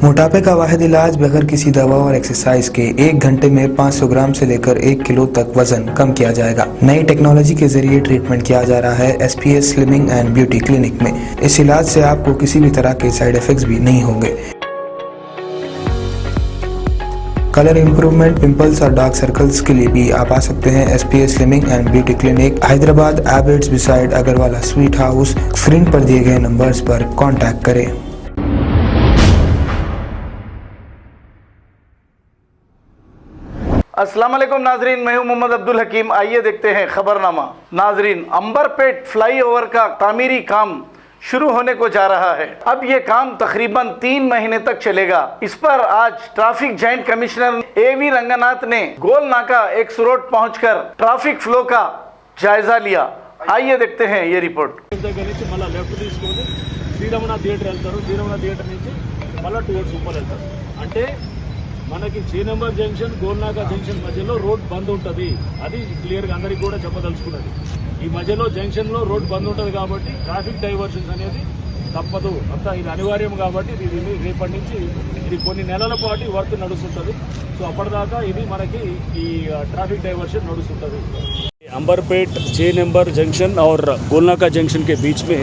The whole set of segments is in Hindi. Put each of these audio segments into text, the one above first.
मोटापे का वाहिद इलाज बगैर किसी दवा और एक्सरसाइज के 1 घंटे में 500 ग्राम से लेकर 1 किलो तक वजन कम किया जाएगा। नई टेक्नोलॉजी के जरिए ट्रीटमेंट किया जा रहा है SPS slimming and beauty clinic में। इस इलाज से आपको किसी भी तरह के साइड इफेक्ट्स भी नहीं होंगे। कलर इंप्रूवमेंट, पिंपल्स और डार्क सर्कल्स के लिए भी आप आ सकते हैं SPS slimming and beauty clinic, Hyderabad, Abids beside Agrawala sweet house. Screen पर दिए गए नंबर्स पर कॉन्टैक्ट करें। अस्सलाम वालेकुम नाजरीन, मैं हूं मोहम्मद अब्दुल हकीम। आइए देखते हैं खबरनामा। नाजरीन, अंबरपेट फ्लाईओवर का तामीरी काम शुरू होने को जा रहा है। अब ये काम तकरीबन 3 महीने तक चलेगा। इस पर आज traffic joint commissioner AV Ranganath ने गोल नाका एक्स रोड पहुंचकर ट्रैफिक फ्लो का जायजा लिया। आइए देखते हैं ये रिपोर्ट। శ్రీరమణ థియేటర్ వెళ్తారు, శ్రీరమణ థియేటర్ నుంచి మళ్ళీ టువర్డ్స్ ఉప్పల్ వెళ్తారు. అంటే మనకి చేనంబర్ జంక్షన్ గోల్నాకా జంక్షన్ మధ్యలో రోడ్ బంద్ ఉంటుంది. అది క్లియర్గా అందరికీ కూడా చెప్పదలుచుకున్నది. ఈ మధ్యలో జంక్షన్లో రోడ్ బంద్ ఉంటుంది కాబట్టి ట్రాఫిక్ డైవర్షన్స్ అనేది తప్పదు. అంతా ఇది అనివార్యం కాబట్టి ఇది రేపటి నుంచి ఇది కొన్ని నెలల పాటు వర్క్ నడుస్తుంటుంది. సో అప్పటిదాకా ఇది మనకి ఈ ట్రాఫిక్ డైవర్షన్ నడుస్తుంటుంది. अंबरपेट 6 नंबर जंक्शन और गोलनाका जंक्शन के बीच में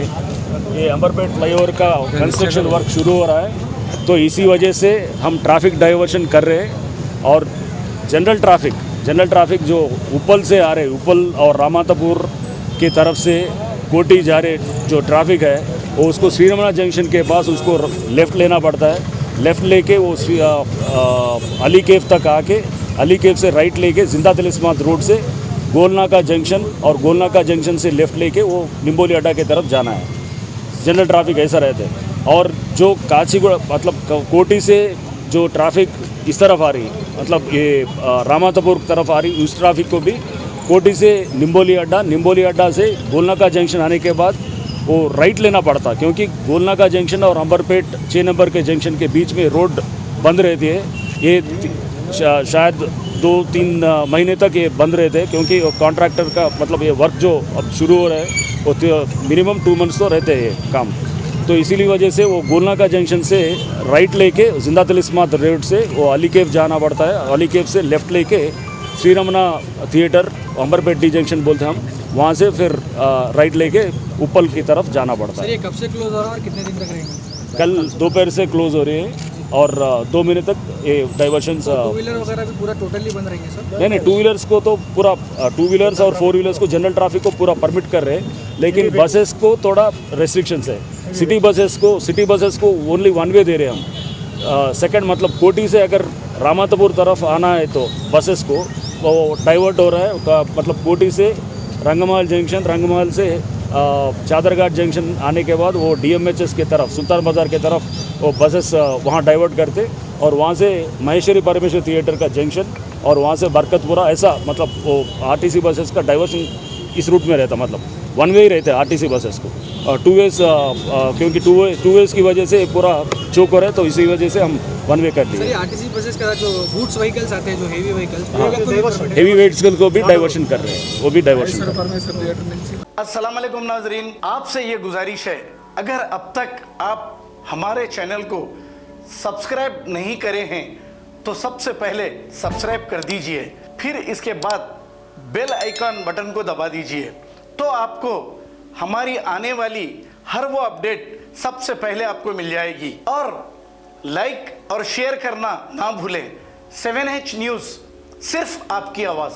ये अंबरपेट फ्लाईओवर का कंस्ट्रक्शन वर्क शुरू हो रहा है, तो इसी वजह से हम ट्रैफिक डाइवर्शन कर रहे हैं. और जनरल ट्रैफिक जो उपल से आ रहे, उपल और रामातापुर की तरफ से कोटी जा रहे जो ट्रैफिक है वो उसको श्रीरमणा जंक्शन के पास उसको लेफ़्ट लेना पड़ता है. लेफ़्ट लेके वो अली केफ तक आके अली केफ से राइट लेके जिंदा तिलिस्मात रोड से गोलनाका जंक्शन और गोलनाका जंक्शन से लेफ़्ट लेके वो निम्बोली अड्डा की तरफ जाना है. जनरल ट्रैफिक ऐसा रहता है. और जो काचीगुड़ा मतलब कोटी से जो ट्रैफिक इस तरफ आ रही मतलब ये रामातापुर तरफ आ रही, उस ट्रैफिक को भी कोटी से निम्बोली अड्डा से गोलनाका जंक्शन आने के बाद वो राइट लेना पड़ता, क्योंकि गोलनाका जंक्शन और अंबरपेट 6 नंबर के जंक्शन के बीच में रोड बंद रहती है. ये शायद 2-3 महीने तक ये बंद रहते हैं, क्योंकि कॉन्ट्रैक्टर का मतलब ये वर्क जो अब शुरू हो रहा है वो मिनिमम 2 मंथ्स तो रहते हैं ये काम. तो इसीलिए वजह से वो गोलनाका जंक्शन से राइट लेके जिंदा तिलिस्मात रोड से वो अली केफ जाना पड़ता है. अली केफ से लेफ़्ट लेके श्रीरमणा थिएटर अंबरपेट डी जंक्शन बोलते हैं हम, वहाँ से फिर राइट लेके उपल की तरफ जाना पड़ता है. ये कब से क्लोज हो रहा है और कितने दिन तक रहेंगे? कल दोपहर से क्लोज हो रही है और 2 महीने तक ये डाइवर्शंस. टू व्हीलर वगैरह भी पूरा टोटली बंद रहेंगे सर? नहीं, 2 व्हीलर्स को तो पूरा 2 व्हीलर्स और 4 व्हीलर्स को जनरल ट्रैफिक को पूरा परमिट कर रहे हैं, लेकिन बसेस को थोड़ा रेस्ट्रिक्शंस है. सिटी बसेस को ओनली 1 वे दे रहे हैं हम. सेकंड मतलब कोटी से अगर रामातापुर तरफ आना है तो बसेस को वो डाइवर्ट हो रहा है. मतलब कोटी से रंगमहल जंक्शन, रंगमहल से चादरघाट जंक्शन आने के बाद वो DMHS के तरफ सुल्तान बाज़ार के तरफ वो बसेस वहाँ डाइवर्ट करते, और वहाँ से महेश्वरी परमेश्वर थिएटर का जंक्शन और वहाँ से बरकतपुरा, ऐसा मतलब वो RTC बसेस का डाइवर्शन इस रूट में रहता. मतलब 1 वे ही रहता है RTC बसेस को. 2 वेज क्योंकि 2 वेज की वजह से पूरा चौक हो रहा है, तो इसी वजह से हम 1 वे कर लिए. RTC बसेस का जो गुड्स व्हीकल्स आते हैं, जो हेवी व्हीकल्स, हेवी वेहिकल्स को भी डाइवर्शन कर रहे हैं, वो भी डाइवर्शन. अस्सलाम वालेकुम नाजरीन, आपसे ये गुजारिश है, अगर अब तक आप हमारे चैनल को सब्सक्राइब नहीं करे हैं तो सबसे पहले सब्सक्राइब कर दीजिए, फिर इसके बाद बेल आइकन बटन को दबा दीजिए, तो आपको हमारी आने वाली हर वो अपडेट सबसे पहले आपको मिल जाएगी. और लाइक और शेयर करना ना भूलें. 7H न्यूज़, सिर्फ आपकी आवाज़.